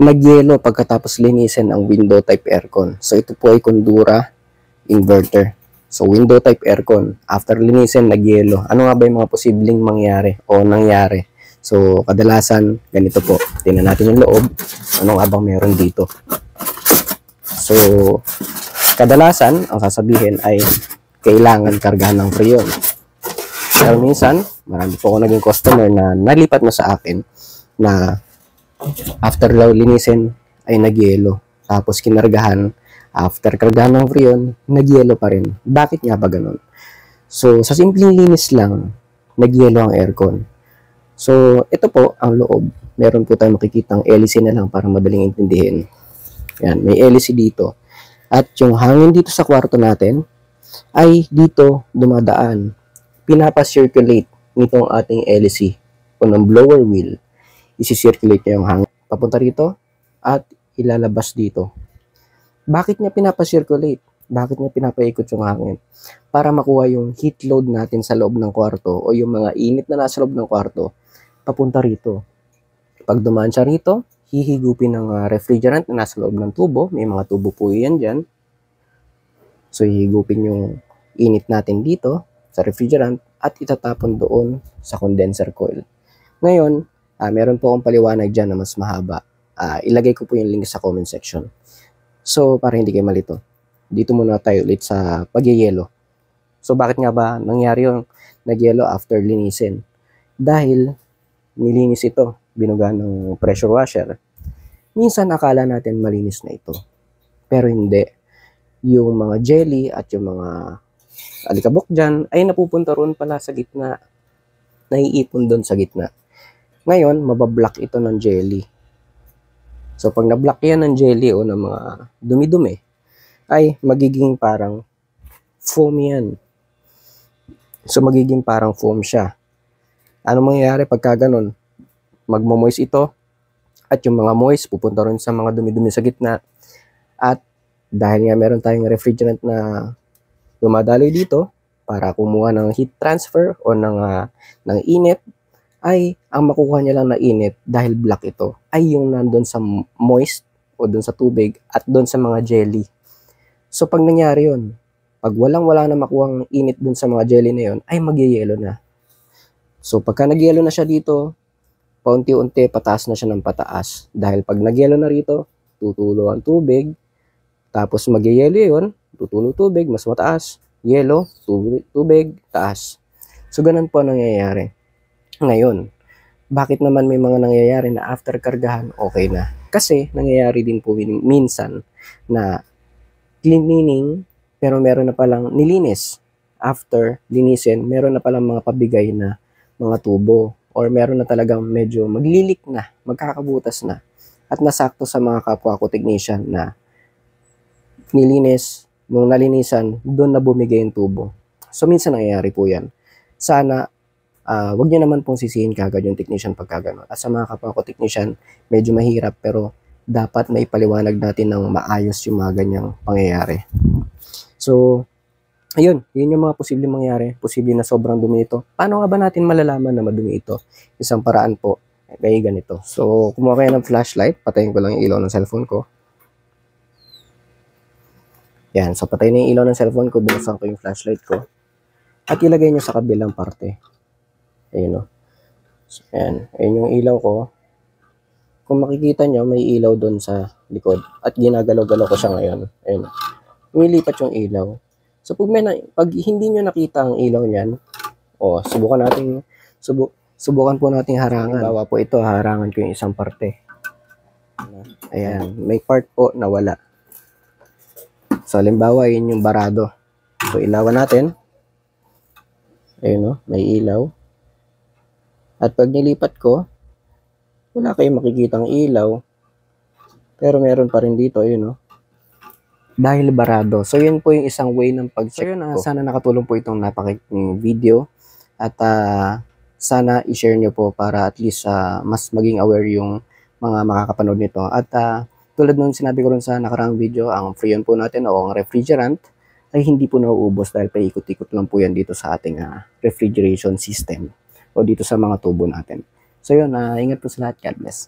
Nagyelo pagkatapos linisin ang window type aircon. So ito po ay Kondura inverter. So window type aircon, after linisin, nagyelo. Ano nga ba yung mga posibleng mangyari o nangyari? So kadalasan, ganito po. Tingnan natin yung loob. Ano nga bang meron dito? So kadalasan, ang sasabihin ay kailangan kargahan ng freon. Pero minsan, marami po ako naging customer na nalipat na sa akin na after linisin ay nagyelo. Tapos kinargahan, after kargahan ng freon, nagyelo pa rin. Bakit nga ba ganun? So, sa simpleng linis lang, nagyelo ang aircon. So, ito po ang loob. Meron po tayong makikitang LEC na lang para madaling intindihin. Yan, may LEC dito. At yung hangin dito sa kwarto natin ay dito dumadaan. Pinapa-circulate nitong ating LEC o ng blower wheel. Isi-circulate niya yung hangin papunta rito at ilalabas dito. Bakit niya pinapa-circulate? Bakit niya pinapaikot yung hangin? Para makuha yung heat load natin sa loob ng kwarto o yung mga init na nasa loob ng kwarto papunta rito. Pag dumaan siya rito, hihigupin ng refrigerant na nasa loob ng tubo. May mga tubo po yan dyan. So, hihigupin yung init natin dito sa refrigerant at itatapon doon sa condenser coil. Ngayon, meron po akong paliwanag dyan na mas mahaba. Ilagay ko po yung link sa comment section. So, para hindi kayo malito. Dito muna tayo ulit sa pagyayelo. So, bakit nga ba nangyari yung nagyelo after linisin? Dahil nilinis ito, binuga ng pressure washer. Minsan akala natin malinis na ito. Pero hindi. Yung mga jelly at yung mga alikabok dyan ay napupunta roon pala sa gitna. Naiipon doon sa gitna. Ngayon, mabablock ito ng jelly. So, pag nablock yan ng jelly o ng mga dumi-dumi, ay magiging parang foam yan. So, magiging parang foam siya. Ano mangyayari pagka ganun? Magmo-moist ito at yung mga moist pupunta rin sa mga dumi-dumi sa gitna. At dahil nga meron tayong refrigerant na dumadaloy dito para kumuha ng heat transfer o ng init, ay ang makukuha niya lang na init dahil black ito ay yung nandun sa moist o dun sa tubig at dun sa mga jelly. So pag nangyari yun, pag wala na makuhang init dun sa mga jelly na yun, ay magyayelo na. So pagka nagyelo na siya dito, paunti-unti pataas na siya ng pataas. Dahil pag nagyelo na rito, tutulo ang tubig, tapos magyayelo yun, tutulo tubig, mas mataas, yelo, tubig, taas. So ganun po nangyayari. Ngayon, bakit naman may mga nangyayari na after kargahan, okay na? Kasi nangyayari din po minsan na cleaning, pero meron na palang nilinis. After linisin, meron na palang mga pabigay na mga tubo or meron na talagang medyo maglilik na, magkakabutas na. At nasakto sa mga kapwa ko technician na nilinis, nung nalinisan, doon na bumigay yung tubo. So minsan nangyayari po yan. Sana wag niyo naman pong sisihin kagad yung technician pagka gano'n. At sa mga kapwa ko technician, medyo mahirap pero dapat may paliwanag natin ng maayos yung mga ganyang pangyayari. So, ayun, yun yung mga posibleng mangyari. Posible na sobrang dumi ito. Paano nga ba natin malalaman na madumi ito? Isang paraan po, kaya ganito. So, kumuha kayo ng flashlight. Patayin ko lang yung ilaw ng cellphone ko. Yan, so patayin na yung ilaw ng cellphone ko. Binuksan ko yung flashlight ko. At ilagay nyo sa kabilang parte. Ayun o. So, ayan. Ayun yung ilaw ko. Kung makikita nyo, may ilaw doon sa likod. At ginagalaw-galaw ko siya ngayon. Ayun. Umilipat yung ilaw. So, pag hindi nyo nakita ang ilaw niyan, subukan po nating harangan. Bawa po ito, harangan ko yung isang parte. Ayan. May part po na wala. So, halimbawa, yun yung barado. So, ilawan natin. Ayun o. May ilaw. At pag nilipat ko, wala kayong makikitang ilaw. Pero meron pa rin dito, yun, no? Dahil barado. So, yun po yung isang way ng pag-check ko. Sana nakatulong po itong napakinggang video. At sana i-share nyo po para at least mas maging aware yung mga makakapanood nito. At tulad nung sinabi ko rin sa nakaraang video, ang freon po natin o ang refrigerant ay hindi po nauubos dahil paikot-ikot lang po yan dito sa ating refrigeration system o dito sa mga tubo natin. So yun, ingat po sa lahat. God bless.